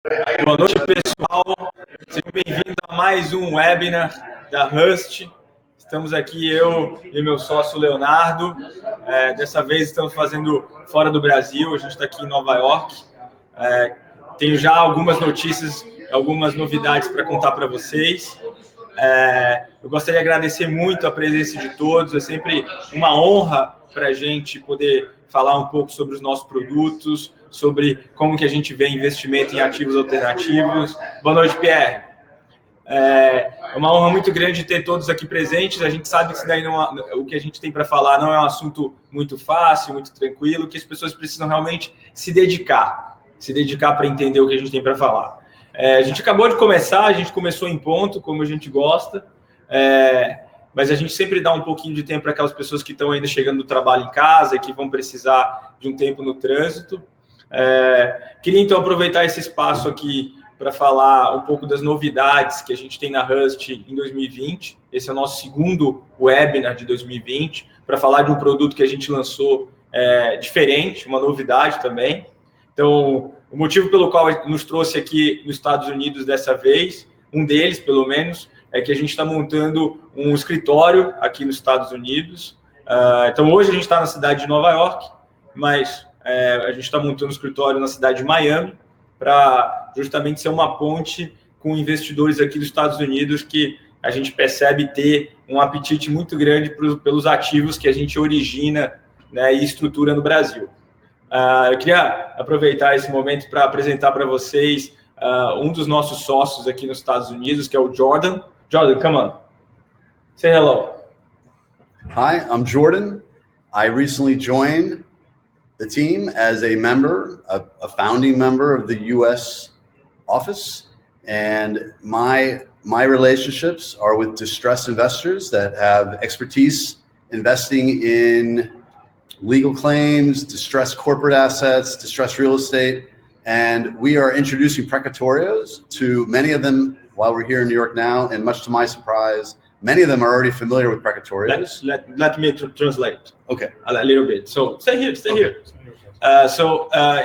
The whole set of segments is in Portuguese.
Boa noite, pessoal. Sejam bem-vindos a mais um webinar da Rust. Estamos aqui, eu e meu sócio Leonardo. Dessa vez estamos fazendo fora do Brasil, a gente está aqui em Nova York. Tenho já algumas notícias, algumas novidades para contar para vocês. Eu gostaria de agradecer muito a presença de todos, é sempre uma honra para a gente poder falar um pouco sobre os nossos produtos, sobre como que a gente vê investimento em ativos alternativos. Boa noite, Pierre. É uma honra muito grande ter todos aqui presentes. A gente sabe que isso daí o que a gente tem para falar não é um assunto muito fácil, muito tranquilo, que as pessoas precisam realmente se dedicar para entender o que a gente tem para falar. A gente acabou de começar, a gente começou em ponto, como a gente gosta, mas a gente sempre dá um pouquinho de tempo para aquelas pessoas que estão ainda chegando do trabalho em casa e que vão precisar de um tempo no trânsito. Queria então aproveitar esse espaço aqui para falar um pouco das novidades que a gente tem na Rust em 2020. Esse é o nosso segundo webinar de 2020, para falar de um produto que a gente lançou diferente, uma novidade também. Então, o motivo pelo qual nos trouxe aqui nos Estados Unidos dessa vez, um deles, pelo menos, é que a gente está montando um escritório aqui nos Estados Unidos. Então, hoje a gente está na cidade de Nova York, mas a gente está montando um escritório na cidade de Miami para justamente ser uma ponte com investidores aqui dos Estados Unidos que a gente percebe ter um apetite muito grande pelos ativos que a gente origina, né, e estrutura no Brasil. Eu queria aproveitar esse momento para apresentar para vocês um dos nossos sócios aqui nos Estados Unidos, que é o Jordan. Jordan, come on. Say hello. Hi, I'm Jordan. I recently joined the team as a member, a founding member of the U.S. office, and my relationships are with distressed investors that have expertise investing in legal claims, distressed corporate assets, distressed real estate, and we are introducing precatorios to many of them while we're here in New York now, and much to my surprise, many of them are already familiar with precatorios. Let me translate. Okay. A little bit. So, stay here.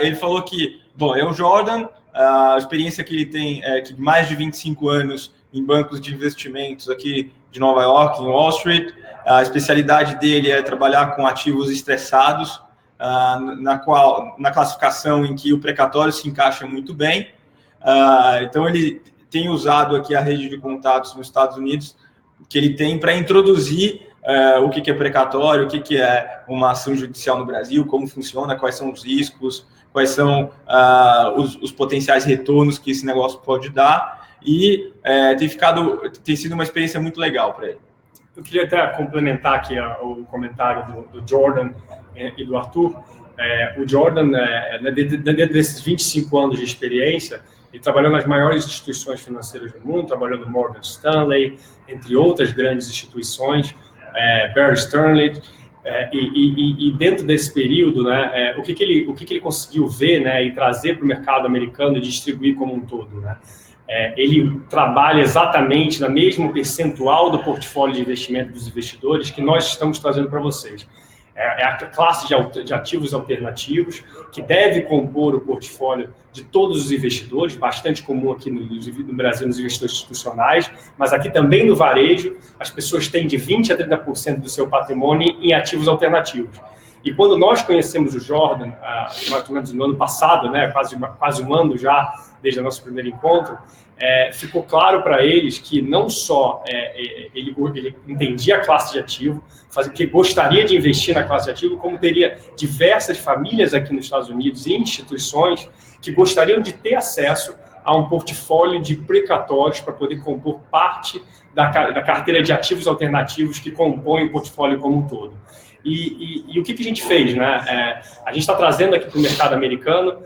Ele falou que, bom, é o Jordan, a experiência que ele tem é de mais de 25 anos em bancos de investimentos aqui de Nova York, em Wall Street. A especialidade dele é trabalhar com ativos estressados, na classificação em que o precatório se encaixa muito bem. Então, ele tem usado aqui a rede de contatos nos Estados Unidos que ele tem para introduzir o que é precatório, o que é uma ação judicial no Brasil, como funciona, quais são os riscos, quais são os potenciais retornos que esse negócio pode dar, e tem sido uma experiência muito legal para ele. Eu queria até complementar aqui o comentário do Jordan e do Arthur. O Jordan, dentro desses 25 anos de experiência, ele trabalhou nas maiores instituições financeiras do mundo, trabalhou no Morgan Stanley, entre outras grandes instituições, Bear Stearns, e dentro desse período, né, o que ele conseguiu ver, né, e trazer para o mercado americano e distribuir como um todo, né? Ele trabalha exatamente na mesmo percentual do portfólio de investimento dos investidores que nós estamos trazendo para vocês. É a classe de ativos alternativos que deve compor o portfólio de todos os investidores, bastante comum aqui no Brasil nos investidores institucionais, mas aqui também no varejo, as pessoas têm de 20% a 30% do seu patrimônio em ativos alternativos. E quando nós conhecemos o Jordan, mais ou menos no ano passado, né, quase um ano já, desde o nosso primeiro encontro, ficou claro para eles que não só ele entendia a classe de ativo, que gostaria de investir na classe de ativo, como teria diversas famílias aqui nos Estados Unidos e instituições que gostariam de ter acesso a um portfólio de precatórios para poder compor parte da carteira de ativos alternativos que compõem o portfólio como um todo. E o que a gente fez, né? A gente está trazendo aqui para o mercado americano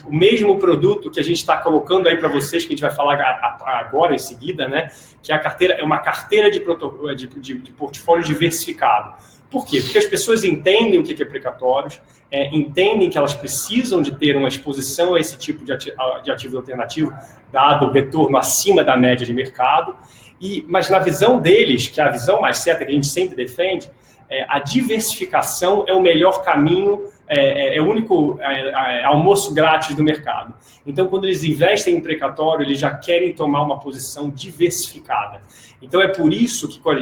o mesmo produto que a gente está colocando aí para vocês, que a gente vai falar agora em seguida, né? Que é uma carteira de portfólio diversificado. Por quê? Porque as pessoas entendem o que é precatórios, entendem que elas precisam de ter uma exposição a esse tipo de ativo alternativo, dado o retorno acima da média de mercado, mas na visão deles, que é a visão mais certa que a gente sempre defende, a diversificação é o melhor caminho, é o único almoço grátis do mercado. Então, quando eles investem em precatório, eles já querem tomar uma posição diversificada. Então, é por isso que quando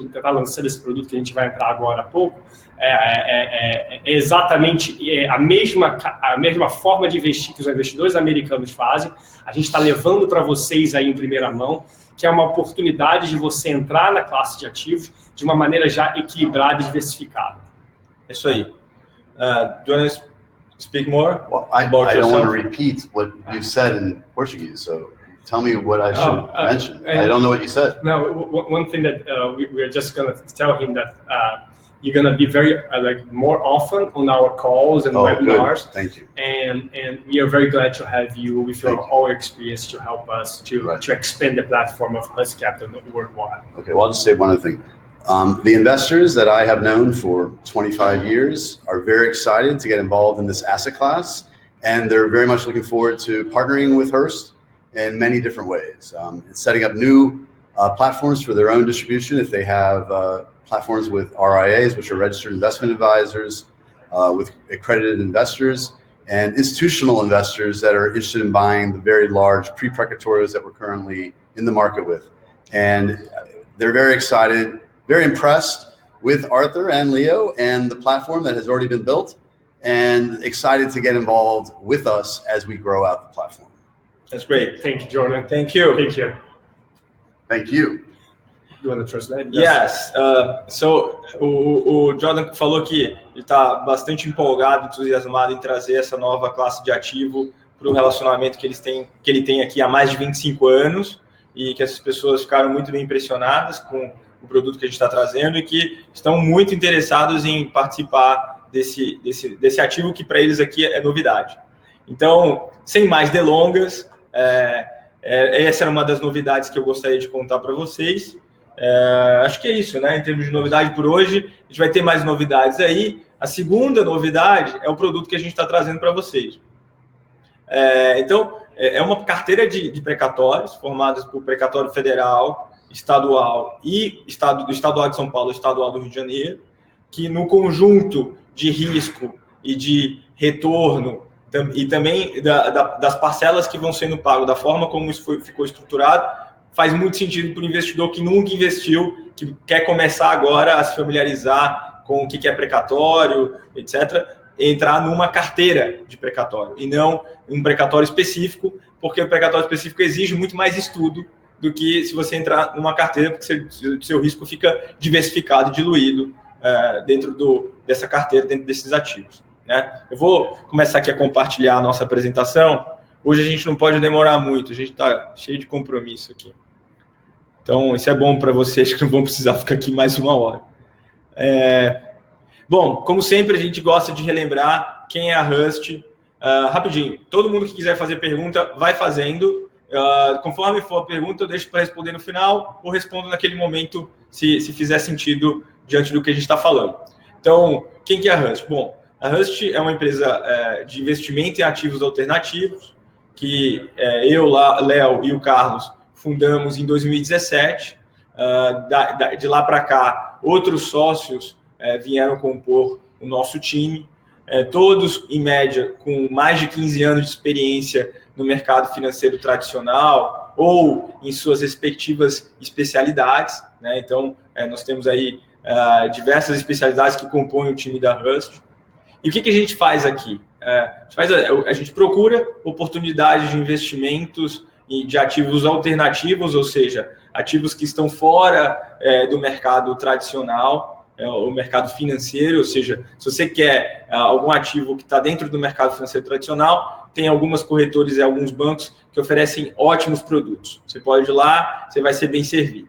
está lançando esse produto que a gente vai entrar agora há pouco, é exatamente a mesma forma de investir que os investidores americanos fazem. A gente está levando para vocês aí em primeira mão, que é uma oportunidade de você entrar na classe de ativos de uma maneira já equilibrada e diversificada. É isso aí. Do you want to speak more? Well, I don't want to repeat what you said in Portuguese, so tell me what I should mention. I don't know what you said. No, one thing that we're just going to tell him that you're going to be very more often on our calls and webinars. Good. Thank you. And we are very glad to have you with all experience to help us to expand the platform of Husky Capital worldwide. Okay, well, I'll just say one other thing. The investors that I have known for 25 years are very excited to get involved in this asset class, and they're very much looking forward to partnering with Hearst in many different ways. It's setting up new platforms for their own distribution if they have platforms with RIAs, which are registered investment advisors, with accredited investors, and institutional investors that are interested in buying the very large pre-precatorios that we're currently in the market with. And they're very excited, very impressed with Arthur and Leo and the platform that has already been built, and excited to get involved with us as we grow out the platform. That's great. Thank you, Jordan. Thank you. Thank you. Thank you. You want to translate? Yes. So o Jordan falou que ele está bastante empolgado, entusiasmado em trazer essa nova classe de ativo para o relacionamento que ele tem aqui há mais de 25 anos, e que essas pessoas ficaram muito bem impressionadas com o produto que a gente está trazendo e que estão muito interessados em participar desse ativo que para eles aqui é novidade. Então, sem mais delongas, essa era uma das novidades que eu gostaria de contar para vocês. Acho que é isso, né? Em termos de novidade por hoje, a gente vai ter mais novidades aí. A segunda novidade é o produto que a gente está trazendo para vocês. Então, é uma carteira de precatórios, formadas por precatório federal, estadual e estadual de São Paulo, estadual do Rio de Janeiro, que no conjunto de risco e de retorno e também das parcelas que vão sendo pagas, da forma como isso ficou estruturado, faz muito sentido para o investidor que nunca investiu, que quer começar agora a se familiarizar com o que é precatório, etc., entrar numa carteira de precatório e não um precatório específico, porque o precatório específico exige muito mais estudo do que se você entrar numa carteira, porque seu risco fica diversificado, diluído dentro dessa carteira, dentro desses ativos, né? Eu vou começar aqui a compartilhar a nossa apresentação. Hoje a gente não pode demorar muito, a gente está cheio de compromisso aqui. Então, isso é bom para vocês que não vão precisar ficar aqui mais uma hora. Bom, como sempre, a gente gosta de relembrar quem é a Hust. Rapidinho, todo mundo que quiser fazer pergunta, vai fazendo. Conforme for a pergunta, eu deixo para responder no final ou respondo naquele momento, se fizer sentido diante do que a gente está falando. Então, quem que é a Hust? Bom, a Hust é uma empresa de investimento em ativos alternativos, que eu, Léo e o Carlos fundamos em 2017. De lá para cá, outros sócios vieram compor o nosso time, todos, em média, com mais de 15 anos de experiência no mercado financeiro tradicional ou em suas respectivas especialidades, né? Então, nós temos aí diversas especialidades que compõem o time da Hust. E o que a gente faz aqui? A gente procura oportunidades de investimentos e de ativos alternativos, ou seja, ativos que estão fora do mercado tradicional, o mercado financeiro, ou seja, se você quer algum ativo que está dentro do mercado financeiro tradicional, tem algumas corretoras e alguns bancos que oferecem ótimos produtos. Você pode ir lá, você vai ser bem servido.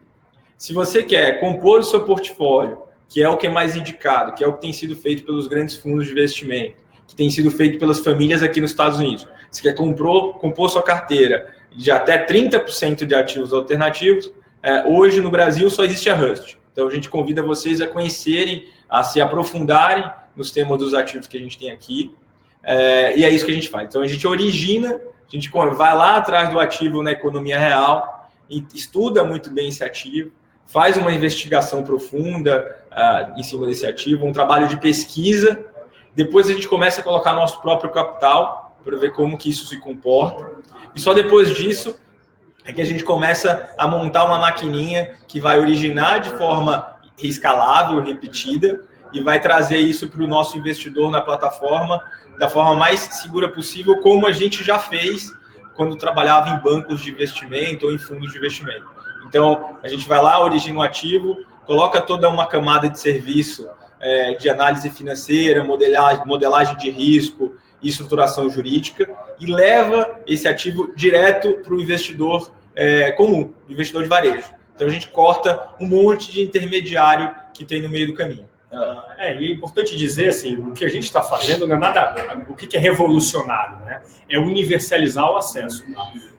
Se você quer compor o seu portfólio, que é o que é mais indicado, que é o que tem sido feito pelos grandes fundos de investimento, que tem sido feito pelas famílias aqui nos Estados Unidos, você quer compor sua carteira de até 30% de ativos alternativos, hoje no Brasil só existe a Hust. Então, a gente convida vocês a conhecerem, a se aprofundarem nos temas dos ativos que a gente tem aqui. E é isso que a gente faz. Então, a gente origina, a gente vai lá atrás do ativo na economia real, e estuda muito bem esse ativo, faz uma investigação profunda em cima desse ativo, um trabalho de pesquisa. Depois, a gente começa a colocar nosso próprio capital para ver como que isso se comporta. E só depois disso é que a gente começa a montar uma maquininha que vai originar de forma escalável, repetida, e vai trazer isso para o nosso investidor na plataforma da forma mais segura possível, como a gente já fez quando trabalhava em bancos de investimento ou em fundos de investimento. Então, a gente vai lá, origina um ativo, coloca toda uma camada de serviço de análise financeira, modelagem de risco e estruturação jurídica, e leva esse ativo direto para o investidor comum, investidor de varejo. Então, a gente corta um monte de intermediário que tem no meio do caminho. E é importante dizer, assim, o que a gente está fazendo não é nada, o que é revolucionário, né? É universalizar o acesso.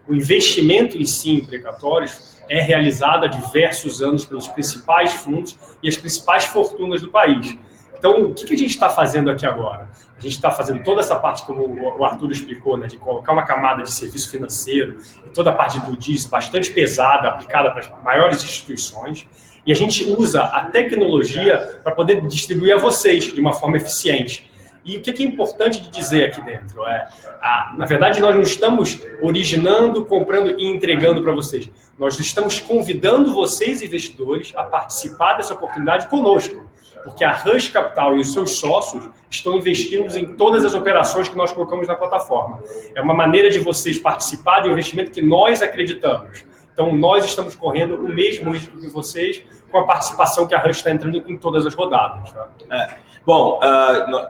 O investimento em si em precatórios é realizado há diversos anos pelos principais fundos e as principais fortunas do país. Então, o que a gente está fazendo aqui agora? A gente está fazendo toda essa parte, como o Arthur explicou, né, de colocar uma camada de serviço financeiro e toda a parte do DIS bastante pesada, aplicada para as maiores instituições. E a gente usa a tecnologia para poder distribuir a vocês de uma forma eficiente. E o que é importante de dizer aqui dentro? Na verdade, nós não estamos originando, comprando e entregando para vocês. Nós estamos convidando vocês, investidores, a participar dessa oportunidade conosco. Porque a Rush Capital e os seus sócios estão investindo em todas as operações que nós colocamos na plataforma. É uma maneira de vocês participar do investimento que nós acreditamos. Então, nós estamos correndo o mesmo risco que vocês com a participação que a Rush está entrando em todas as rodadas. Tá? Bom,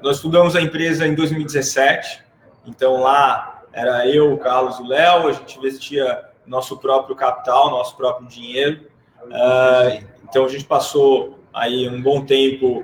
nós estudamos a empresa em 2017, então lá era eu, o Carlos e o Léo, a gente investia nosso próprio capital, nosso próprio dinheiro. Então, a gente passou aí um bom tempo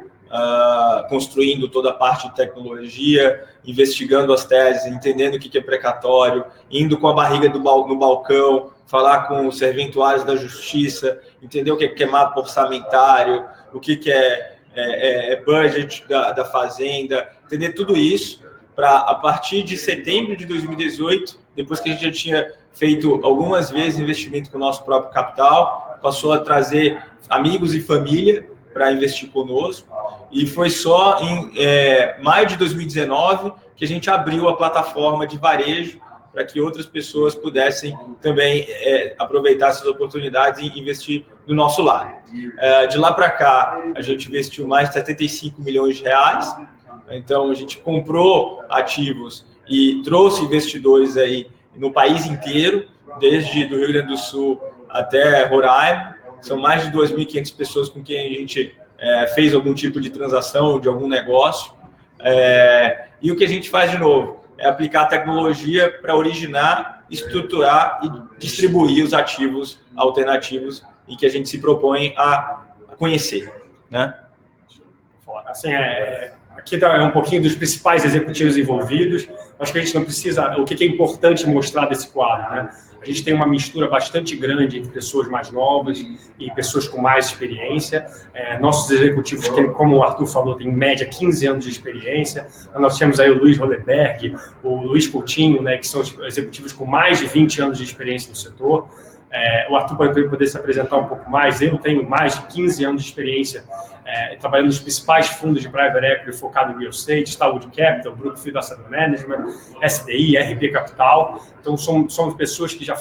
construindo toda a parte de tecnologia, investigando as teses, entendendo o que é precatório, indo com a barriga no balcão, falar com os serventuários da justiça, entender o que é mapa orçamentário, o que é budget da fazenda, entender tudo isso, para a partir de setembro de 2018, depois que a gente já tinha feito algumas vezes investimento com o nosso próprio capital, passou a trazer amigos e família para investir conosco, e foi só em maio de 2019 que a gente abriu a plataforma de varejo para que outras pessoas pudessem também aproveitar essas oportunidades e investir do nosso lado. De lá para cá, a gente investiu mais de 75 milhões de reais, então a gente comprou ativos e trouxe investidores aí no país inteiro, desde do Rio Grande do Sul até Roraima. São mais de 2.500 pessoas com quem a gente fez algum tipo de transação, de algum negócio. E o que a gente faz de novo? É aplicar a tecnologia para originar, estruturar e distribuir os ativos alternativos e que a gente se propõe a conhecer, né? Assim, aqui é um pouquinho dos principais executivos envolvidos. Acho que a gente não precisa... O que é importante mostrar desse quadro, né? A gente tem uma mistura bastante grande entre pessoas mais novas e pessoas com mais experiência. Nossos executivos, como o Arthur falou, têm em média 15 anos de experiência. Nós temos aí o Luiz Rodenberg, o Luiz Coutinho, né, que são executivos com mais de 20 anos de experiência no setor. O Arthur pode poder se apresentar um pouco mais. Eu tenho mais de 15 anos de experiência trabalhando nos principais fundos de private equity focado em real estate, Starwood Capital, Brookfield Asset Management, SDI, RP Capital. Então, somos pessoas que já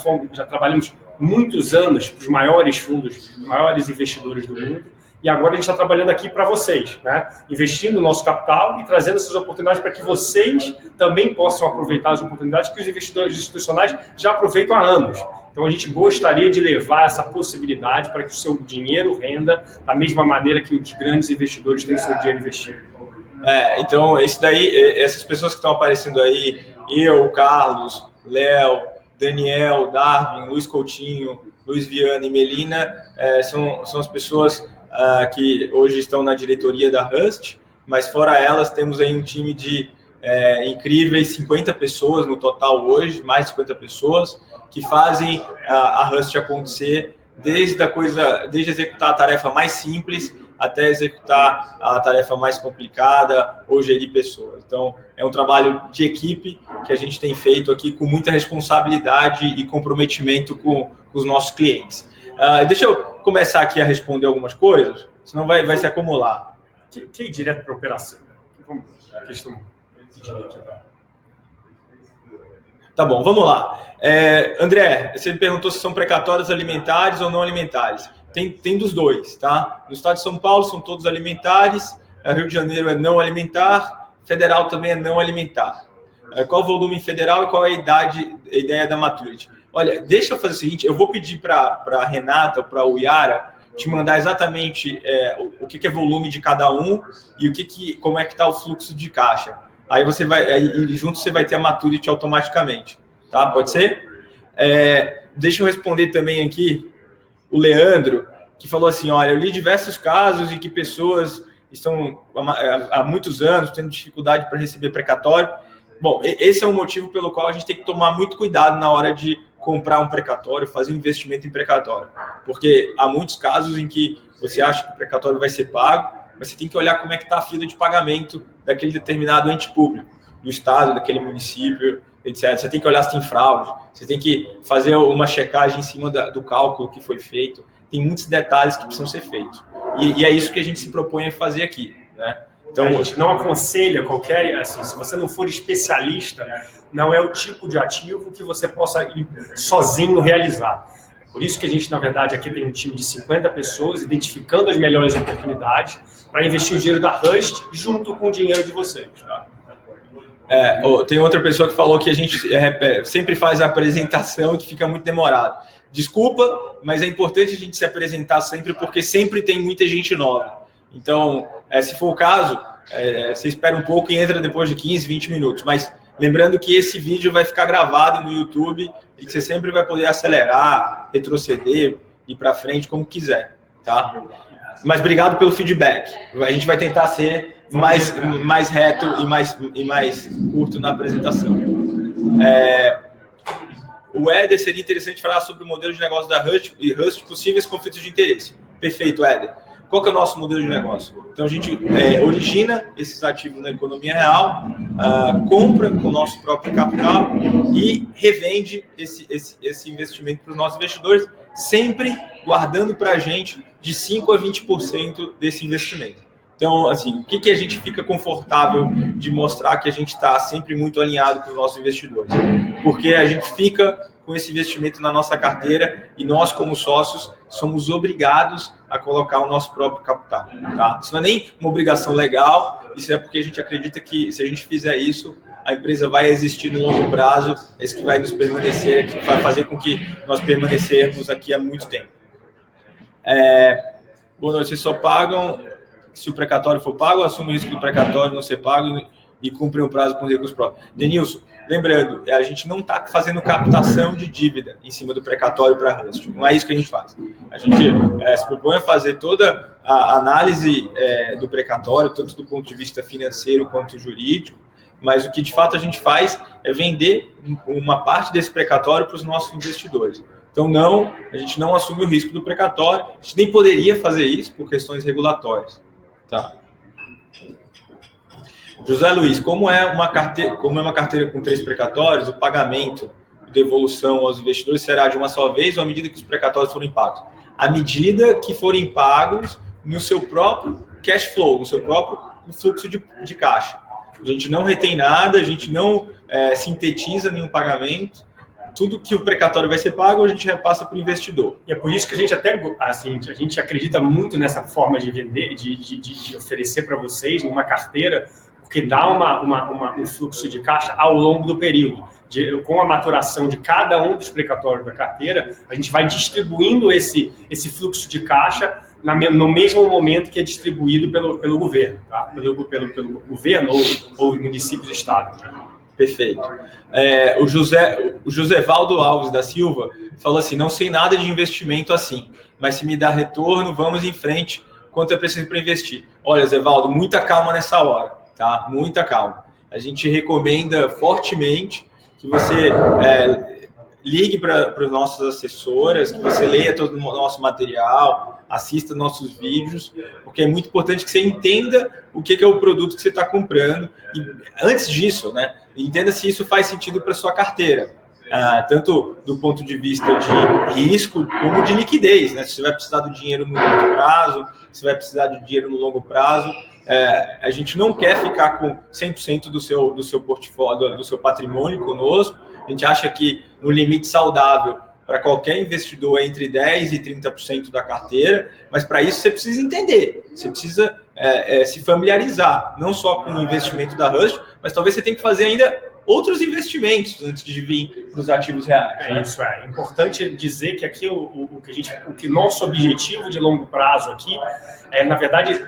trabalhamos muitos anos para os maiores fundos, os maiores investidores do mundo. E agora a gente está trabalhando aqui para vocês, né? Investindo no nosso capital e trazendo essas oportunidades para que vocês também possam aproveitar as oportunidades que os investidores institucionais já aproveitam há anos. Então, a gente gostaria de levar essa possibilidade para que o seu dinheiro renda da mesma maneira que os grandes investidores têm seu dinheiro investido. Então, essas pessoas que estão aparecendo aí, eu, Carlos, Léo, Daniel, Darwin, Luiz Coutinho, Luiz Viana e Melina, são as pessoas que hoje estão na diretoria da Rust, mas fora elas, temos aí um time de incríveis 50 pessoas no total hoje, mais de 50 pessoas, que fazem a Rust acontecer desde executar a tarefa mais simples até executar a tarefa mais complicada ou gerir pessoas. Então, é um trabalho de equipe que a gente tem feito aqui com muita responsabilidade e comprometimento com os nossos clientes. Deixa eu começar aqui a responder algumas coisas, senão vai se acumular. Que ir direto para a operação? Questão. Tá bom, vamos lá. André, você me perguntou se são precatórios alimentares ou não alimentares. Tem dos dois, tá? No estado de São Paulo são todos alimentares, Rio de Janeiro é não alimentar, federal também é não alimentar. Qual o volume federal e qual é a ideia da maturity? Olha, deixa eu fazer o seguinte, eu vou pedir para a Renata, para o Yara, te mandar exatamente o que é volume de cada um e como é que está o fluxo de caixa. Aí você vai, junto você vai ter a maturity automaticamente, tá? Pode ser? Deixa eu responder também aqui o Leandro, que falou assim, olha, eu li diversos casos em que pessoas estão há muitos anos tendo dificuldade para receber precatório. Bom, esse é um motivo pelo qual a gente tem que tomar muito cuidado na hora de comprar um precatório, fazer um investimento em precatório. Porque há muitos casos em que você acha que o precatório vai ser pago, mas você tem que olhar como é que está a fila de pagamento daquele determinado ente público, do estado, daquele município, etc. Você tem que olhar se tem fraude, você tem que fazer uma checagem em cima do cálculo que foi feito. Tem muitos detalhes que precisam ser feitos. E é isso que a gente se propõe a fazer aqui, né? Então, a gente não aconselha qualquer, assim, se você não for especialista, não é o tipo de ativo que você possa ir sozinho realizar. Por isso que a gente, na verdade, aqui tem um time de 50 pessoas identificando as melhores oportunidades para investir o dinheiro da Rust junto com o dinheiro de vocês. Tá? Tem outra pessoa que falou que a gente sempre faz a apresentação que fica muito demorado. Desculpa, mas é importante a gente se apresentar sempre, porque sempre tem muita gente nova. Então, se for o caso, você espera um pouco e entra depois de 15, 20 minutos. Mas lembrando que esse vídeo vai ficar gravado no YouTube e que você sempre vai poder acelerar, retroceder, ir para frente, como quiser, tá? Mas obrigado pelo feedback. A gente vai tentar ser mais reto e mais curto na apresentação. O Éder, seria interessante falar sobre o modelo de negócio da Rust e Rust possíveis conflitos de interesse. Perfeito, Éder. Qual que é o nosso modelo de negócio? Então, a gente origina esses ativos na economia real, compra com o nosso próprio capital e revende esse investimento para os nossos investidores, sempre guardando para a gente de 5% a 20% desse investimento. Então, assim, o que a gente fica confortável de mostrar que a gente está sempre muito alinhado com os nossos investidores? Porque a gente fica com esse investimento na nossa carteira e nós, como sócios, somos obrigados a colocar o nosso próprio capital. Tá? Isso não é nem uma obrigação legal, isso é porque a gente acredita que, se a gente fizer isso, a empresa vai existir no longo prazo, é isso que vai nos permanecer, que vai fazer com que nós permanecermos aqui há muito tempo. Boa noite, vocês só pagam se o precatório for pago, assume o risco do precatório não ser pago e cumpre o prazo com recursos próprios. Denilson, lembrando, a gente não está fazendo captação de dívida em cima do precatório para a Rust. Não é isso que a gente faz. A gente se propõe a fazer toda a análise do precatório, tanto do ponto de vista financeiro quanto jurídico, mas o que de fato a gente faz é vender uma parte desse precatório para os nossos investidores. Então, a gente não assume o risco do precatório, a gente nem poderia fazer isso por questões regulatórias. Tá. José Luiz, como é uma carteira com 3 precatórios, o pagamento de devolução aos investidores será de uma só vez ou à medida que os precatórios forem pagos? À medida que forem pagos no seu próprio cash flow, no seu próprio fluxo de caixa. A gente não retém nada, a gente não sintetiza nenhum pagamento. Tudo que o precatório vai ser pago, a gente repassa para o investidor. E é por isso que a gente até, assim, a gente acredita muito nessa forma de vender, de oferecer para vocês numa carteira, porque dá um fluxo de caixa ao longo do período. Com a maturação de cada um dos precatórios da carteira, a gente vai distribuindo esse fluxo de caixa no mesmo momento que é distribuído pelo governo, tá? pelo governo ou municípios do estado. Perfeito. O Josevaldo Alves da Silva falou assim, não sei nada de investimento assim, mas se me dá retorno, vamos em frente, quanto é preciso para investir. Olha, Zevaldo, muita calma nessa hora, tá? Muita calma. A gente recomenda fortemente que você ligue para as nossas assessoras, que você leia todo o nosso material, assista nossos vídeos, porque é muito importante que você entenda o que é o produto que você está comprando. E antes disso, né, entenda se isso faz sentido para sua carteira, tanto do ponto de vista de risco como de liquidez, né? Se você vai precisar do dinheiro no curto prazo, se vai precisar de dinheiro no longo prazo. A gente não quer ficar com 100% do seu portfólio, do seu patrimônio conosco, A gente acha que no limite saudável para qualquer investidor é entre 10% e 30% da carteira, mas para isso você precisa entender, você precisa se familiarizar, não só com o investimento da Hust, mas talvez você tenha que fazer ainda outros investimentos antes de vir para os ativos reais. Isso é importante dizer que aqui o que nosso objetivo de longo prazo aqui na verdade,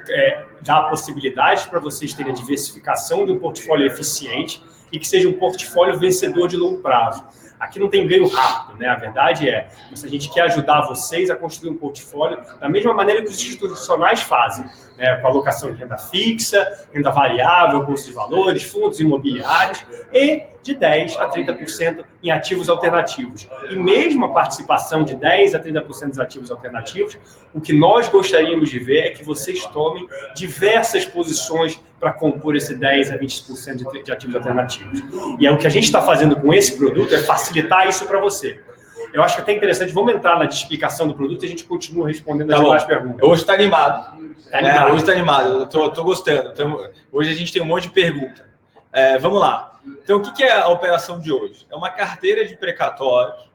dar a possibilidade para vocês terem a diversificação de um portfólio eficiente e que seja um portfólio vencedor de longo prazo. Aqui não tem ganho rápido, né? A verdade é que a gente quer ajudar vocês a construir um portfólio da mesma maneira que os institucionais fazem, né? Com alocação de renda fixa, renda variável, bolsa de valores, fundos imobiliários e de 10% a 30% em ativos alternativos. E mesmo a participação de 10% a 30% dos ativos alternativos, o que nós gostaríamos de ver é que vocês tomem diversas posições para compor esse 10% a 20% de ativos alternativos. E o que a gente está fazendo com esse produto é facilitar isso para você. Eu acho que é até interessante, vamos entrar na explicação do produto e a gente continua respondendo as demais perguntas. Hoje está animado. Hoje está animado, eu estou gostando. Então, hoje a gente tem um monte de perguntas. Vamos lá. Então, o que é a operação de hoje? É uma carteira de precatórios,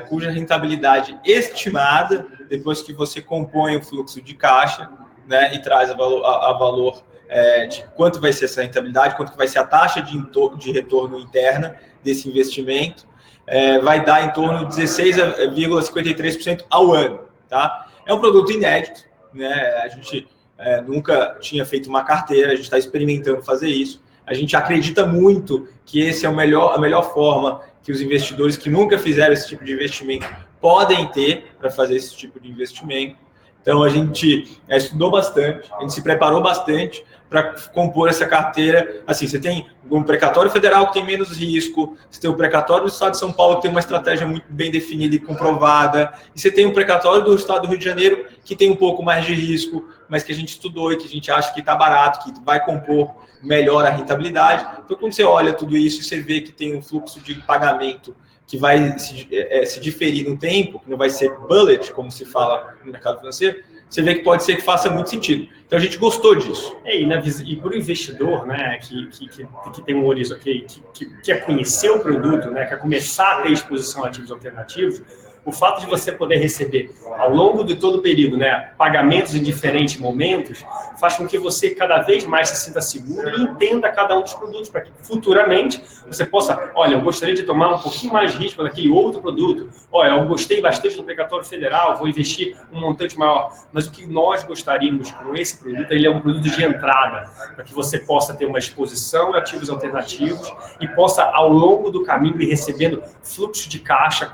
cuja rentabilidade estimada, depois que você compõe o fluxo de caixa, né, e traz a valor de quanto vai ser essa rentabilidade, quanto que vai ser a taxa de retorno interna desse investimento, vai dar em torno de 16,53% ao ano. Tá? É um produto inédito, né? A gente nunca tinha feito uma carteira, a gente está experimentando fazer isso. A gente acredita muito que esse é a melhor forma que os investidores que nunca fizeram esse tipo de investimento podem ter para fazer esse tipo de investimento. Então, a gente estudou bastante, a gente se preparou bastante para compor essa carteira. Assim, você tem um precatório federal que tem menos risco, você tem o precatório do Estado de São Paulo que tem uma estratégia muito bem definida e comprovada, e você tem um precatório do Estado do Rio de Janeiro que tem um pouco mais de risco, mas que a gente estudou e que a gente acha que está barato, que vai compor melhor a rentabilidade. Então, quando você olha tudo isso e você vê que tem um fluxo de pagamento que vai se diferir no tempo, que não vai ser bullet, como se fala no mercado financeiro, você vê que pode ser que faça muito sentido. Então, a gente gostou disso. E para o investidor, né, que tem um horizonte, que quer conhecer o produto, né, quer começar a ter exposição a ativos alternativos, o fato de você poder receber, ao longo de todo o período, né, pagamentos em diferentes momentos, faz com que você cada vez mais se sinta seguro e entenda cada um dos produtos, para que futuramente você possa, olha, eu gostaria de tomar um pouquinho mais de risco daquele outro produto, olha, eu gostei bastante do precatório federal, vou investir um montante maior, mas o que nós gostaríamos com esse produto, ele é um produto de entrada, para que você possa ter uma exposição a ativos alternativos e possa, ao longo do caminho, ir recebendo fluxo de caixa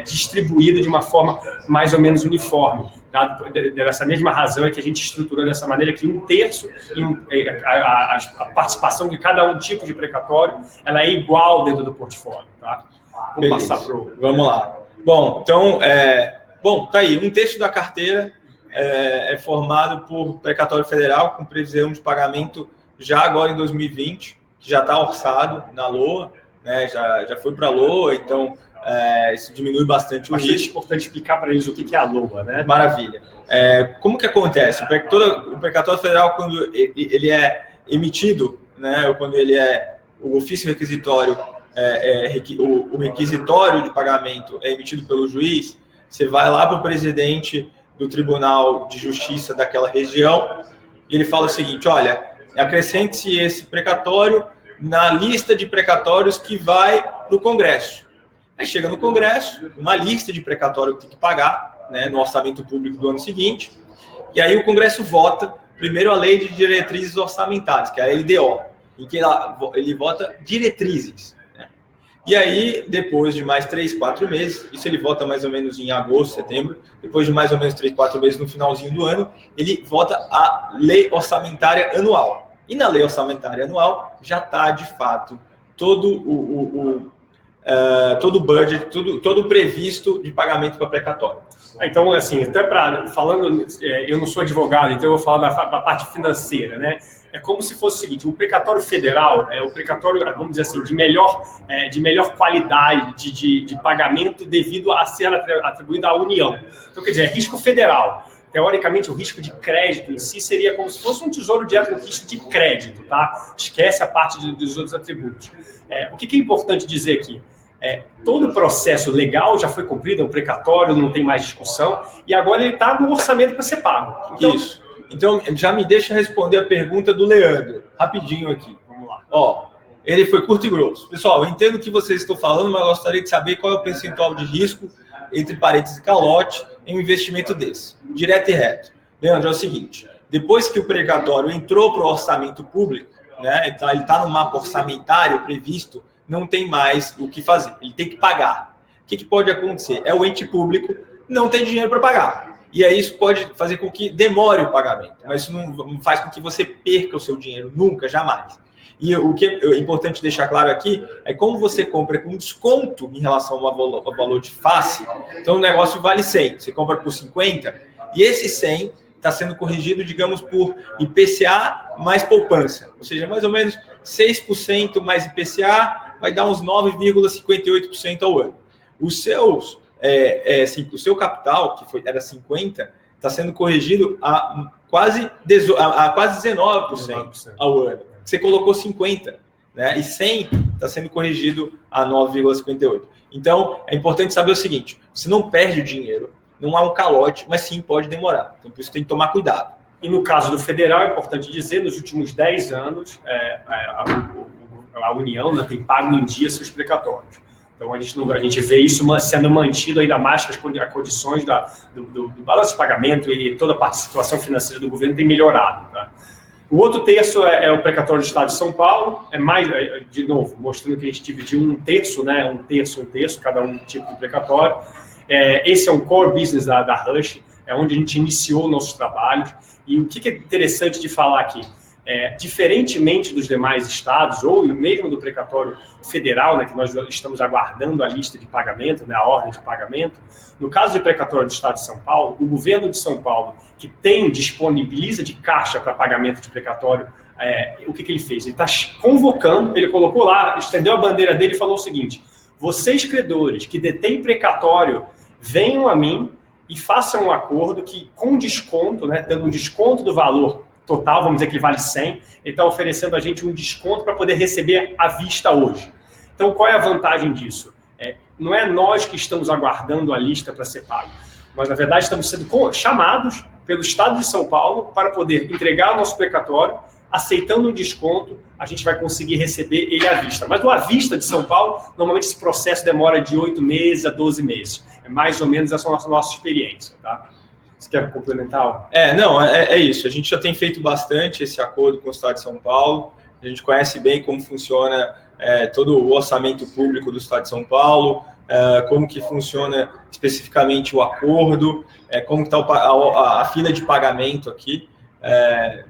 distribuído de uma forma mais ou menos uniforme. Tá? Dessa mesma razão é que a gente estruturou dessa maneira que 1/3 a participação de cada um tipo de precatório ela é igual dentro do portfólio. Tá? Vamos lá. Bom, então, tá aí. 1/3 da carteira é formado por precatório federal com previsão de pagamento já agora em 2020, que já está orçado na LOA, né? Já foi para a LOA, então isso diminui bastante o risco. É importante explicar para eles o que é a LOA, né? Maravilha. Como que acontece? O precatório federal, quando ele é emitido, né, ou quando ele o ofício requisitório, o requisitório de pagamento é emitido pelo juiz, você vai lá para o presidente do Tribunal de Justiça daquela região e ele fala o seguinte, olha, acrescente-se esse precatório na lista de precatórios que vai para o Congresso. Aí chega no Congresso, uma lista de precatório que tem que pagar, né, no orçamento público do ano seguinte, e aí o Congresso vota, primeiro, a Lei de Diretrizes Orçamentárias, que é a LDO, em que ele vota diretrizes. Né? E aí, depois de mais 3, 4 meses, isso ele vota mais ou menos em agosto, setembro, depois de mais ou menos 3, 4 meses no finalzinho do ano, ele vota a Lei Orçamentária Anual. E na Lei Orçamentária Anual já está, de fato, todo o budget, todo previsto de pagamento para precatório. Então, assim, até falando, eu não sou advogado, então eu vou falar da parte financeira, né? É como se fosse o seguinte, o precatório federal é o precatório, vamos dizer assim, de melhor qualidade de pagamento devido a ser atribuído à União. Então, quer dizer, é risco federal. teoricamente, o risco de crédito em si seria como se fosse um tesouro direto no risco de crédito, tá? Esquece a parte dos outros atributos. O que é importante dizer aqui? Todo o processo legal já foi cumprido, é um precatório, não tem mais discussão, e agora ele está no orçamento para ser pago. Então, isso. Então, já me deixa responder a pergunta do Leandro, rapidinho aqui. Vamos lá. Ó, ele foi curto e grosso. Pessoal, eu entendo o que vocês estão falando, mas eu gostaria de saber qual é o percentual de risco, entre parênteses, calote, em um investimento desse. Direto e reto. Leandro, é o seguinte, depois que o precatório entrou para o orçamento público, né, então ele está no mapa orçamentário previsto, não tem mais o que fazer, ele tem que pagar. O que pode acontecer? É o ente público não tem dinheiro para pagar. E aí isso pode fazer com que demore o pagamento, mas isso não faz com que você perca o seu dinheiro, nunca, jamais. E o que é importante deixar claro aqui é como você compra com desconto em relação ao valor de face, então o negócio vale 100, você compra por 50, e esse 100 está sendo corrigido, digamos, por IPCA mais poupança, ou seja, mais ou menos 6% mais IPCA vai dar uns 9,58% ao ano. O seu capital, que era 50%, está sendo corrigido a quase 19% ao ano. Você colocou 50%, né? E 100 está sendo corrigido a 9,58%. Então, é importante saber o seguinte, você não perde o dinheiro, não há um calote, mas sim pode demorar. Então, por isso tem que tomar cuidado. E no caso do federal, é importante dizer, nos últimos 10 anos, a União, né, tem pago em dia seus precatórios. Então, a gente vê isso sendo mantido ainda mais, que as condições do balanço de pagamento e toda a participação financeira do governo tem melhorado. Tá? O outro terço é o precatório do Estado de São Paulo, de novo, mostrando que a gente dividiu um terço, cada um tipo de precatório. Esse é um core business da Rush, é onde a gente iniciou nossos trabalhos. E o que é interessante de falar aqui? Diferentemente dos demais estados, ou mesmo do precatório federal, né, que nós estamos aguardando a lista de pagamento, né, a ordem de pagamento, no caso do precatório do Estado de São Paulo, o governo de São Paulo, que disponibiliza de caixa para pagamento de precatório, o que ele fez? Ele está convocando, ele colocou lá, estendeu a bandeira dele e falou o seguinte: vocês, credores que detêm precatório, venham a mim e façam um acordo que, com desconto, né, dando um desconto do valor total, vamos dizer que ele vale 100, ele está oferecendo a gente um desconto para poder receber à vista hoje. Então, qual é a vantagem disso? Não é nós que estamos aguardando a lista para ser pago, mas, na verdade, estamos sendo chamados pelo Estado de São Paulo para poder entregar o nosso precatório, aceitando um desconto, a gente vai conseguir receber ele à vista. Mas o à vista de São Paulo, normalmente esse processo demora de 8 meses a 12 meses. É mais ou menos essa nossa experiência, tá? Você quer complementar? É isso. A gente já tem feito bastante esse acordo com o Estado de São Paulo. A gente conhece bem como funciona todo o orçamento público do Estado de São Paulo, como que funciona especificamente o acordo, como está a fila de pagamento aqui,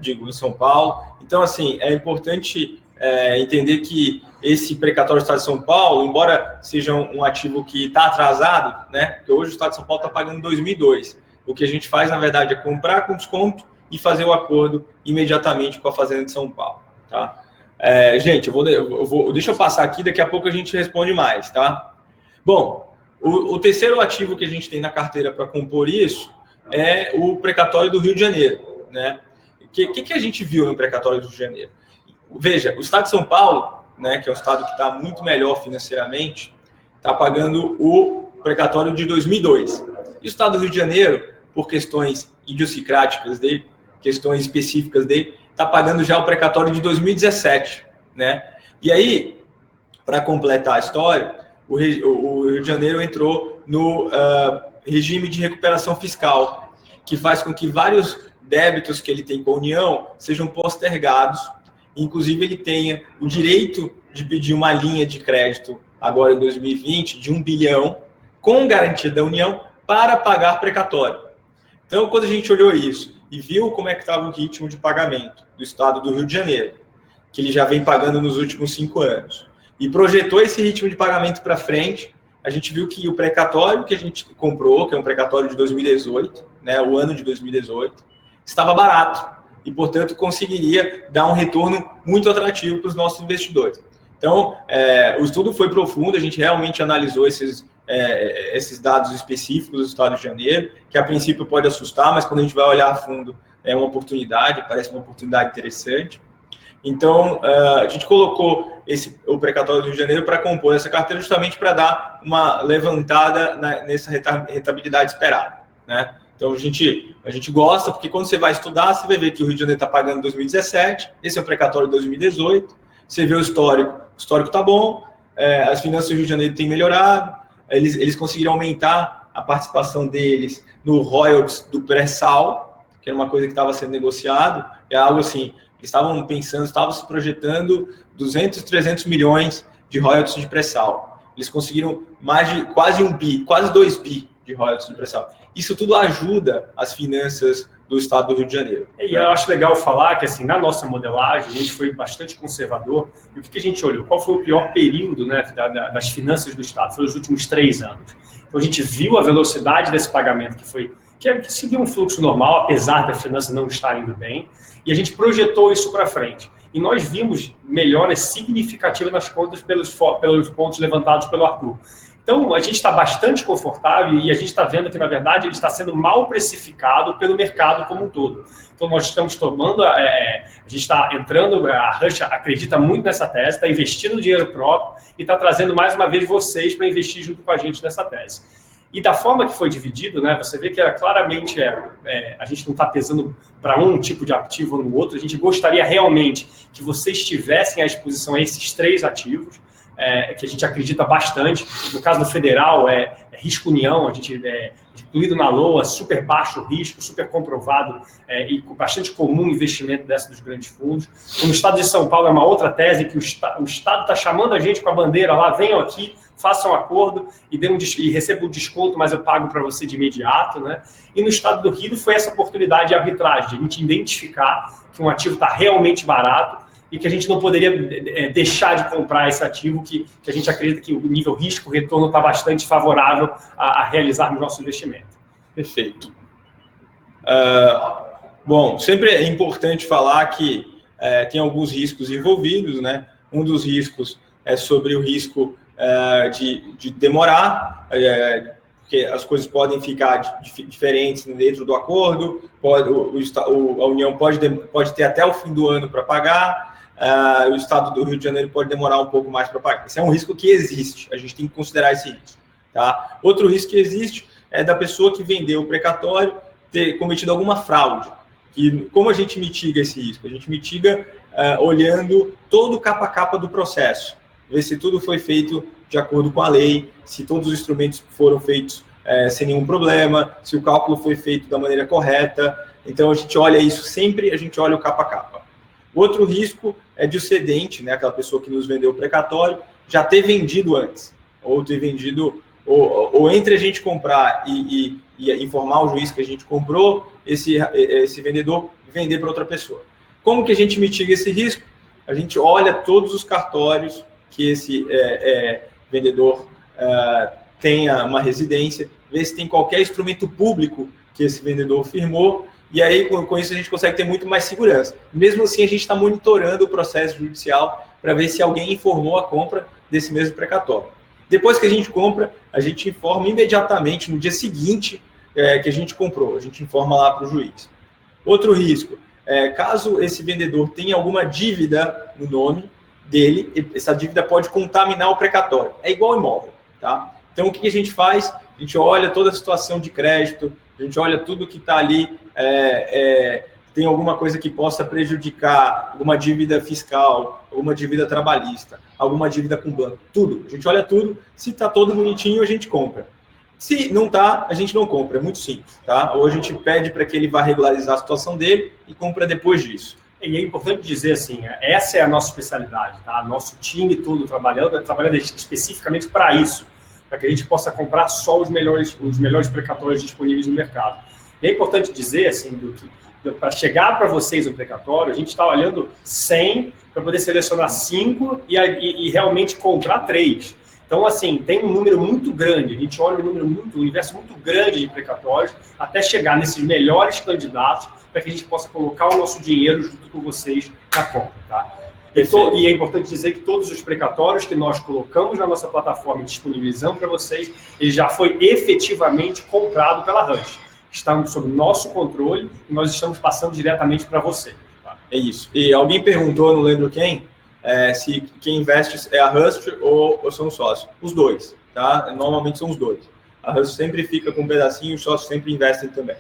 em São Paulo. Então, assim, é importante entender que esse precatório do Estado de São Paulo, embora seja um ativo que está atrasado, né? Porque hoje o Estado de São Paulo está pagando em 2002. O que a gente faz, na verdade, é comprar com desconto e fazer o acordo imediatamente com a Fazenda de São Paulo, tá? Gente, deixa eu passar aqui, daqui a pouco a gente responde mais, tá? Bom, o terceiro ativo que a gente tem na carteira para compor isso é o precatório do Rio de Janeiro, né? O que a gente viu no precatório do Rio de Janeiro? Veja, o Estado de São Paulo, né, que é um estado que está muito melhor financeiramente, está pagando o precatório de 2002. E o Estado do Rio de Janeiro, por questões idiosincráticas dele, questões específicas dele, está pagando já o precatório de 2017, né? E aí, para completar a história, o Rio de Janeiro entrou no regime de recuperação fiscal, que faz com que vários débitos que ele tem com a União sejam postergados. Inclusive, ele tenha o direito de pedir uma linha de crédito, agora em 2020, de 1 bilhão, com garantia da União, para pagar precatório. Então, quando a gente olhou isso e viu como é que estava o ritmo de pagamento do Estado do Rio de Janeiro, que ele já vem pagando nos últimos 5 anos, e projetou esse ritmo de pagamento para frente, a gente viu que o precatório que a gente comprou, que é um precatório de 2018, né, o ano de 2018, estava barato e, portanto, conseguiria dar um retorno muito atrativo para os nossos investidores. Então, o estudo foi profundo, a gente realmente analisou esses esses dados específicos do Estado de Janeiro, que a princípio pode assustar, mas quando a gente vai olhar a fundo, é uma oportunidade, parece uma oportunidade interessante. Então, a gente colocou o precatório do Rio de Janeiro para compor essa carteira justamente para dar uma levantada nessa rentabilidade esperada, né? Então, a gente gosta, porque quando você vai estudar, você vai ver que o Rio de Janeiro está pagando em 2017, esse é o precatório de 2018, você vê o histórico está bom, as finanças do Rio de Janeiro têm melhorado, eles conseguiram aumentar a participação deles no royalties do pré-sal, que era uma coisa que estava sendo negociado, é algo assim, estavam se projetando 200, 300 milhões de royalties de pré-sal. Eles conseguiram quase 1 bi, quase 2 bi de royalties de pré-sal. Isso tudo ajuda as finanças do estado do Rio de Janeiro. E eu acho legal falar que, assim, na nossa modelagem, a gente foi bastante conservador. E o que a gente olhou? Qual foi o pior período, né, das finanças do estado? Foi os últimos 3 anos. Então, a gente viu a velocidade desse pagamento, que seguiu um fluxo normal, apesar das finanças não estarem indo bem, e a gente projetou isso para frente. E nós vimos melhoras significativas nas contas pelos pontos levantados pelo Arthur. Então, a gente está bastante confortável e a gente está vendo que, na verdade, ele está sendo mal precificado pelo mercado como um todo. Então, nós estamos tomando, a gente está entrando, a Rush acredita muito nessa tese, está investindo dinheiro próprio e está trazendo, mais uma vez, vocês para investir junto com a gente nessa tese. E da forma que foi dividido, né, você vê que claramente a gente não está pesando para um tipo de ativo ou no outro, a gente gostaria realmente que vocês tivessem à exposição a esses 3 ativos, que a gente acredita bastante. No caso do federal, risco união, a gente incluído na LOA, super baixo risco, super comprovado e com bastante comum investimento dessa dos grandes fundos. No estado de São Paulo é uma outra tese que o estado está chamando a gente com a bandeira lá, venham aqui, façam um acordo e recebam um desconto, mas eu pago para você de imediato, né? E no estado do Rio foi essa oportunidade de arbitragem, de a gente identificar que um ativo está realmente barato e que a gente não poderia deixar de comprar esse ativo, que a gente acredita que o nível risco-retorno está bastante favorável a realizarmos nosso investimento. Perfeito. Bom, sempre é importante falar que tem alguns riscos envolvidos, né? Um dos riscos é sobre o risco de demorar, porque as coisas podem ficar diferentes dentro do acordo, a União pode ter até o fim do ano para pagar, o estado do Rio de Janeiro pode demorar um pouco mais para pagar. Esse é um risco que existe, a gente tem que considerar esse risco. Tá? Outro risco que existe é da pessoa que vendeu o precatório ter cometido alguma fraude. E como a gente mitiga esse risco? A gente mitiga olhando todo o capa a capa do processo, ver se tudo foi feito de acordo com a lei, se todos os instrumentos foram feitos sem nenhum problema, se o cálculo foi feito da maneira correta. Então, a gente olha isso sempre, a gente olha o capa a capa. Outro risco é de o cedente, né, aquela pessoa que nos vendeu o precatório, já ter vendido antes, ou ter vendido, ou entre a gente comprar e informar o juiz que a gente comprou, esse vendedor vender para outra pessoa. Como que a gente mitiga esse risco? A gente olha todos os cartórios que esse vendedor tenha uma residência, vê se tem qualquer instrumento público que esse vendedor firmou, e aí com isso a gente consegue ter muito mais segurança. Mesmo assim, a gente está monitorando o processo judicial para ver se alguém informou a compra desse mesmo precatório. Depois que a gente compra, a gente informa imediatamente, no dia seguinte que a gente comprou, a gente informa lá para o juiz. Outro risco, caso esse vendedor tenha alguma dívida no nome dele, essa dívida pode contaminar o precatório. É igual imóvel, tá? Então, o que a gente faz? A gente olha toda a situação de crédito, a gente olha tudo que está ali, tem alguma coisa que possa prejudicar, alguma dívida fiscal, alguma dívida trabalhista, alguma dívida com banco, tudo. A gente olha tudo, se está todo bonitinho, a gente compra. Se não está, a gente não compra, é muito simples, tá? Ou a gente pede para que ele vá regularizar a situação dele e compra depois disso. E é importante dizer assim, essa é a nossa especialidade, tá? Nosso time todo trabalhando especificamente para isso, para que a gente possa comprar só os melhores precatórios disponíveis no mercado. E é importante dizer assim, para chegar para vocês o precatório, a gente está olhando 100 para poder selecionar 5 e realmente comprar 3. Então, assim, tem um número muito grande, a gente olha um universo muito grande de precatórios até chegar nesses melhores candidatos para que a gente possa colocar o nosso dinheiro junto com vocês na compra, tá? E é importante dizer que todos os precatórios que nós colocamos na nossa plataforma e disponibilizamos para vocês, ele já foi efetivamente comprado pela Rush. Estamos sob nosso controle e nós estamos passando diretamente para você. Tá? É isso. E alguém perguntou, não lembro quem, se quem investe é a Rush ou são os sócios. Os dois, tá? Normalmente são os dois. A Rush sempre fica com um pedacinho, os sócios sempre investem também.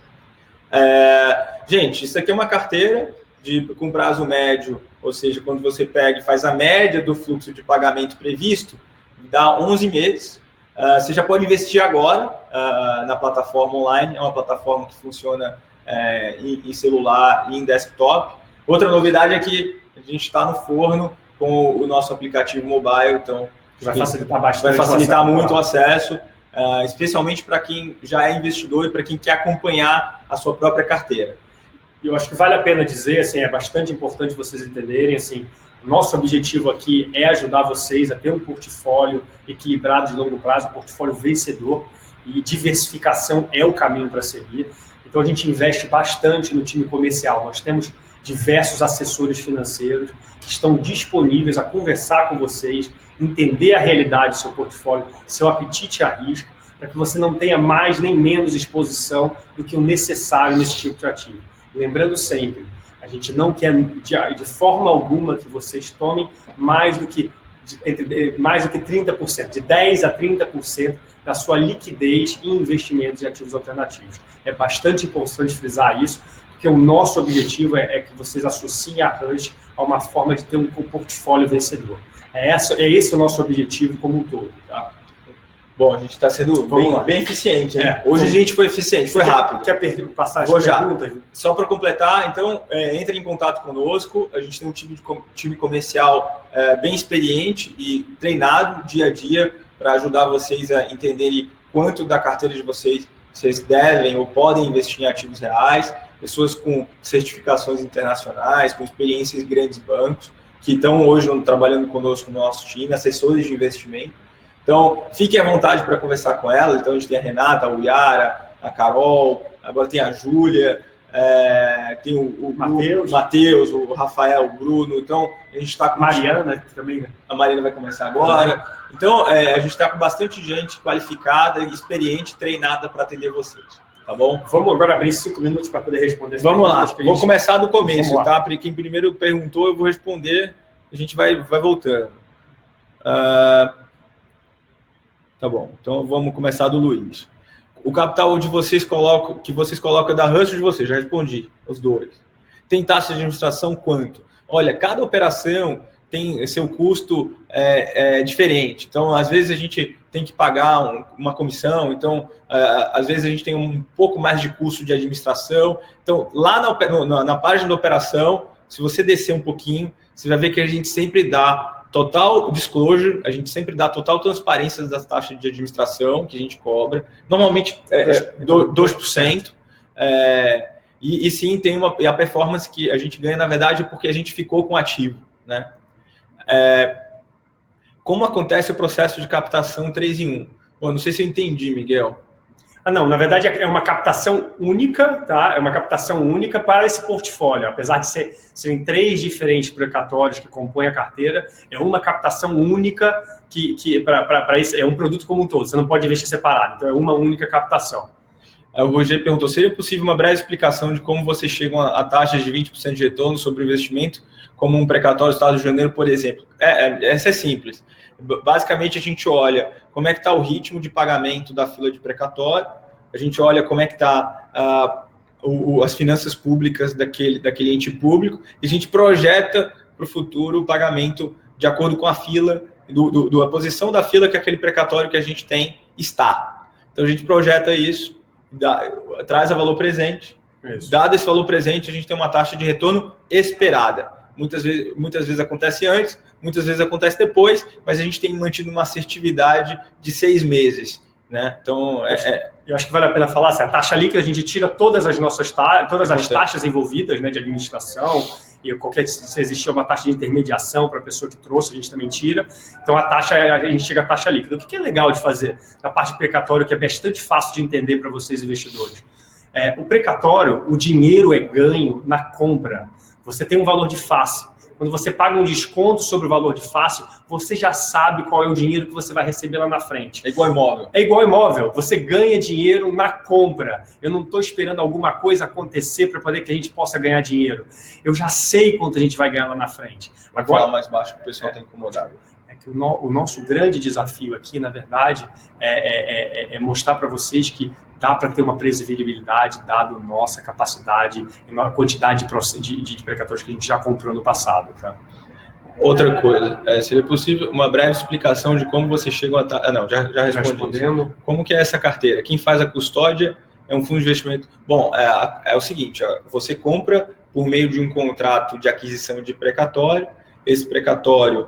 Gente, isso aqui é uma carteira com prazo médio, ou seja, quando você pega e faz a média do fluxo de pagamento previsto, dá 11 meses. Você já pode investir agora na plataforma online, é uma plataforma que funciona em celular e em desktop. Outra novidade é que a gente está no forno com o nosso aplicativo mobile, então vai facilitar bastante. Vai facilitar muito o acesso, especialmente para quem já é investidor e para quem quer acompanhar a sua própria carteira. E eu acho que vale a pena dizer, assim, é bastante importante vocês entenderem, assim, nosso objetivo aqui é ajudar vocês a ter um portfólio equilibrado de longo prazo, um portfólio vencedor, e diversificação é o caminho para seguir. Então, a gente investe bastante no time comercial. Nós temos diversos assessores financeiros que estão disponíveis a conversar com vocês, entender a realidade do seu portfólio, seu apetite a risco, para que você não tenha mais nem menos exposição do que o necessário nesse tipo de ativo. Lembrando sempre, a gente não quer de forma alguma que vocês tomem mais do que 30%, de 10% a 30% da sua liquidez em investimentos em ativos alternativos. É bastante importante frisar isso, porque o nosso objetivo é que vocês associem a Rush a uma forma de ter um portfólio vencedor. É esse o nosso objetivo como um todo, tá? Bom, a gente está sendo bem eficiente, né? Hoje a gente foi eficiente, foi rápido. Quer passar as perguntas? Só para completar, então, entre em contato conosco. A gente tem um time comercial bem experiente e treinado dia a dia para ajudar vocês a entenderem quanto da carteira de vocês devem ou podem investir em ativos reais. Pessoas com certificações internacionais, com experiências em grandes bancos, que estão hoje trabalhando conosco no nosso time, assessores de investimento. Então, fiquem à vontade para conversar com ela. Então, a gente tem a Renata, a Yara, a Carol, agora tem a Júlia, tem o Matheus, o Rafael, o Bruno. Então, a gente está com... Mariana também, né? A Mariana vai começar agora. Então, a gente está com bastante gente qualificada, experiente, treinada para atender vocês. Tá bom? Vamos agora abrir 5 minutos para poder responder. Vamos lá. Vou começar do começo, tá? Porque quem primeiro perguntou, eu vou responder. A gente vai voltando. Tá bom, então vamos começar do Luiz. O capital que vocês colocam da Rush de vocês, já respondi, os dois. Tem taxa de administração quanto? Olha, cada operação tem seu custo diferente. Então, às vezes a gente tem que pagar uma comissão, então, às vezes a gente tem um pouco mais de custo de administração. Então, lá na página da operação, se você descer um pouquinho, você vai ver que a gente sempre dá total disclosure, a gente sempre dá total transparência das taxas de administração que a gente cobra. Normalmente, 2%. E sim, tem a performance que a gente ganha, na verdade, porque a gente ficou com ativo, né? Como acontece o processo de captação 3 em 1? Bom, não sei se eu entendi, Miguel. Não, na verdade é uma captação única, tá? É uma captação única para esse portfólio. Apesar de serem 3 diferentes precatórios que compõem a carteira, é uma captação única que para isso é um produto como um todo. Você não pode investir separado, então é uma única captação. O Roger perguntou, seria possível uma breve explicação de como vocês chegam a taxas de 20% de retorno sobre o investimento, como um precatório do Estado de Janeiro, por exemplo? Essa é simples. Basicamente, a gente olha como é que está o ritmo de pagamento da fila de precatório, a gente olha como é que está as finanças públicas daquele ente público, e a gente projeta para o futuro o pagamento de acordo com a fila, a posição da fila que aquele precatório que a gente tem está. Então, a gente projeta isso, traz a valor presente. Isso. Dado esse valor presente, a gente tem uma taxa de retorno esperada. Muitas vezes acontece antes, muitas vezes acontece depois, mas a gente tem mantido uma assertividade de 6 meses. Né? Então, eu acho que vale a pena falar, assim, a taxa líquida, a gente tira todas as taxas envolvidas, né, de administração, e se existir uma taxa de intermediação para a pessoa que trouxe, a gente também tira. Então, a gente chega à taxa líquida. O que é legal de fazer na parte precatório, que é bastante fácil de entender para vocês, investidores? O precatório, o dinheiro é ganho na compra. Você tem um valor de face. Quando você paga um desconto sobre o valor de fácil, você já sabe qual é o dinheiro que você vai receber lá na frente. É igual imóvel. É igual imóvel. Você ganha dinheiro na compra. Eu não estou esperando alguma coisa acontecer para poder que a gente possa ganhar dinheiro. Eu já sei quanto a gente vai ganhar lá na frente. Agora mais baixo que o pessoal está incomodado. É que o nosso grande desafio aqui, na verdade, é mostrar para vocês que dá para ter uma previsibilidade, dado nossa capacidade e a quantidade de precatórios que a gente já comprou no passado. Tá? Outra coisa, seria possível uma breve explicação de como você chegou a... não, já respondemos. Como que é essa carteira? Quem faz a custódia é um fundo de investimento... Bom, é o seguinte, você compra por meio de um contrato de aquisição de precatório, esse precatório,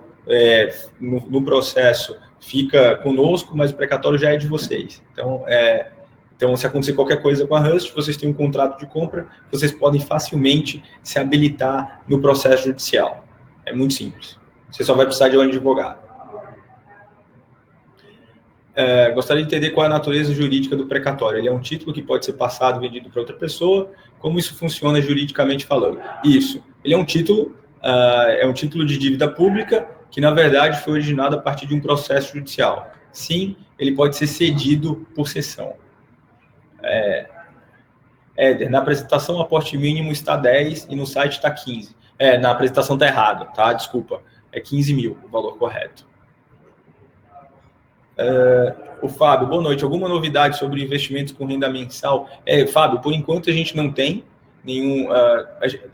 no processo, fica conosco, mas o precatório já é de vocês. Então, se acontecer qualquer coisa com a Rust, vocês têm um contrato de compra, vocês podem facilmente se habilitar no processo judicial. É muito simples. Você só vai precisar de um advogado. Gostaria de entender qual é a natureza jurídica do precatório. Ele é um título que pode ser passado e vendido para outra pessoa. Como isso funciona juridicamente falando? Isso. Ele é um título de dívida pública que, na verdade, foi originado a partir de um processo judicial. Sim, ele pode ser cedido por cessão. Éder, na apresentação o aporte mínimo está 10 e no site está 15. Na apresentação está errado, tá? Desculpa. É 15 mil o valor correto. O Fábio, boa noite. Alguma novidade sobre investimentos com renda mensal? Fábio, por enquanto a gente não tem nenhum...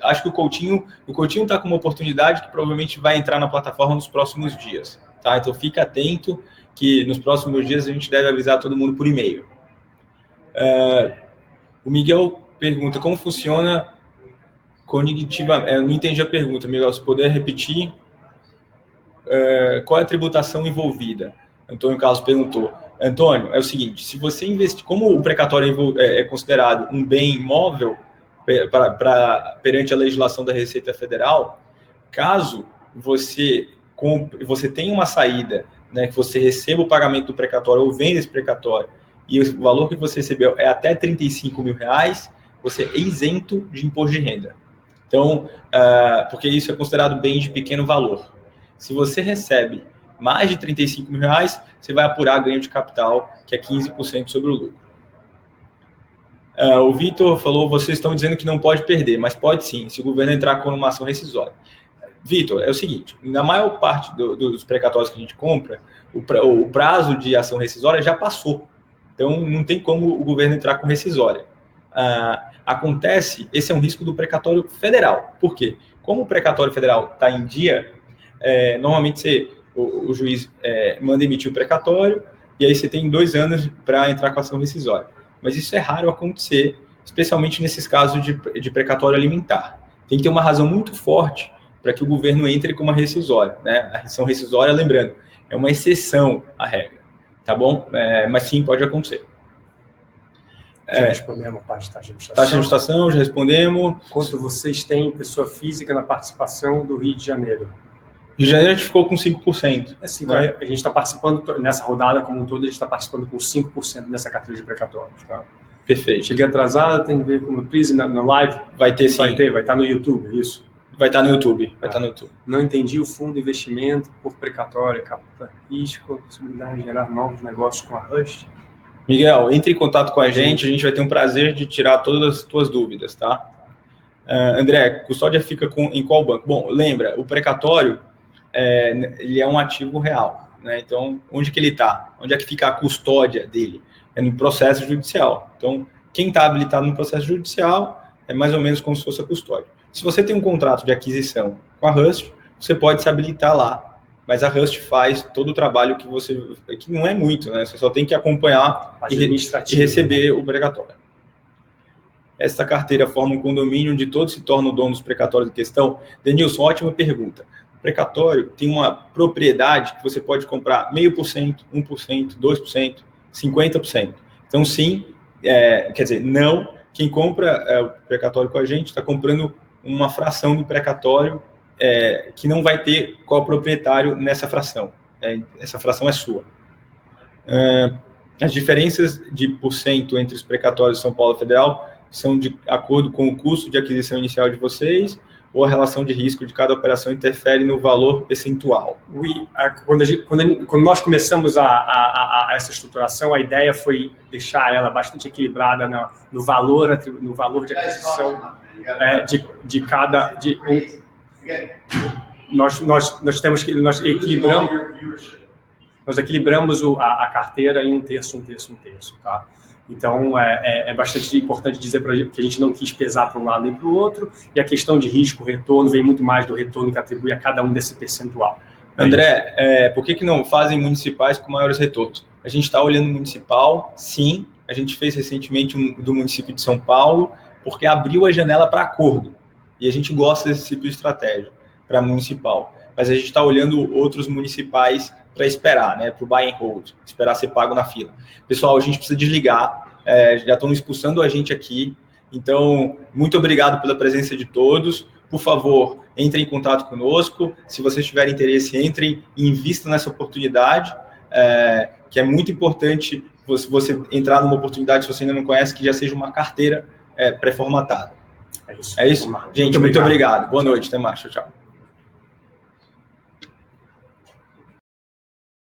acho que o Coutinho está com uma oportunidade que provavelmente vai entrar na plataforma nos próximos dias. Tá? Então fica atento que nos próximos dias a gente deve avisar todo mundo por e-mail. O Miguel pergunta como funciona cognitivamente. Eu não entendi a pergunta, Miguel. Se puder repetir, qual é a tributação envolvida? Antônio Carlos perguntou. Antônio, é o seguinte: se você investir, como o precatório é considerado um bem imóvel perante a legislação da Receita Federal, caso você tenha uma saída, né, que você receba o pagamento do precatório ou venda esse precatório, e o valor que você recebeu é até R$35 mil, você é isento de imposto de renda. Então, porque isso é considerado bem de pequeno valor. Se você recebe mais de R$35 mil, você vai apurar ganho de capital, que é 15% sobre o lucro. O Vitor falou, vocês estão dizendo que não pode perder, mas pode sim, se o governo entrar com uma ação rescisória. Vitor, é o seguinte, na maior parte dos precatórios que a gente compra, o prazo de ação rescisória já passou. Então, não tem como o governo entrar com rescisória. Esse é um risco do precatório federal. Por quê? Como o precatório federal está em dia, normalmente o juiz manda emitir o precatório e aí você tem 2 anos para entrar com a ação rescisória. Mas isso é raro acontecer, especialmente nesses casos de precatório alimentar. Tem que ter uma razão muito forte para que o governo entre com uma rescisória. Né? A ação rescisória, lembrando, é uma exceção à regra. Tá bom? Mas sim, pode acontecer. Já respondemos a parte de taxa de administração. Taxa de administração, já respondemos. Quanto vocês têm pessoa física na participação do Rio de Janeiro? Rio de Janeiro a gente ficou com 5%. Né? A gente está participando, nessa rodada como um todo, a gente está participando com 5% dessa carteira de precatórios. Tá? Perfeito. Cheguei atrasado, tem que ver com o Prise na live. Vai ter sim. Vai estar no YouTube, isso? Vai estar no YouTube. Não entendi o fundo de investimento por precatório, capital risco, possibilidade de gerar novos negócios com a Rust. Miguel, entre em contato com a gente vai ter um prazer de tirar todas as tuas dúvidas, tá? André, custódia fica em qual banco? Bom, lembra, o precatório, ele é um ativo real, né? Então, onde que ele está? Onde é que fica a custódia dele? É no processo judicial. Então, quem está habilitado no processo judicial é mais ou menos como se fosse a custódia. Se você tem um contrato de aquisição com a Rust, você pode se habilitar lá, mas a Rust faz todo o trabalho que não é muito, né? Você só tem que acompanhar e receber o precatório. Essa carteira forma um condomínio onde todos se tornam donos dos precatórios em questão? Denilson, ótima pergunta. O precatório tem uma propriedade que você pode comprar 0,5%, 1%, 2%, 50%. Então, sim, quer dizer, não, quem compra o precatório com a gente está comprando uma fração do precatório que não vai ter qual proprietário nessa fração. Essa fração é sua. As diferenças de porcento entre os precatórios de São Paulo e Federal são de acordo com o custo de aquisição inicial de vocês ou a relação de risco de cada operação interfere no valor percentual? Quando nós começamos essa estruturação, a ideia foi deixar ela bastante equilibrada no valor de aquisição de cada... Nós temos que... Nós equilibramos a carteira em um terço, tá? Então, é bastante importante dizer que a gente não quis pesar para um lado nem para o outro, e a questão de risco, retorno, vem muito mais do retorno que atribui a cada um desse percentual. André, por que não fazem municipais com maiores retornos? A gente está olhando municipal, sim, a gente fez recentemente do município de São Paulo, porque abriu a janela para acordo, e a gente gosta desse tipo de estratégia para municipal, mas a gente está olhando outros municipais para esperar, né, para o buy and hold, esperar ser pago na fila. Pessoal, a gente precisa desligar, já estão expulsando a gente aqui, então, muito obrigado pela presença de todos. Por favor, entrem em contato conosco, se vocês tiverem interesse, entrem e invistam nessa oportunidade, que é muito importante você entrar numa oportunidade, se você ainda não conhece, que já seja uma carteira pré-formatada. É isso? Gente, muito obrigado. Boa noite, até mais, tchau.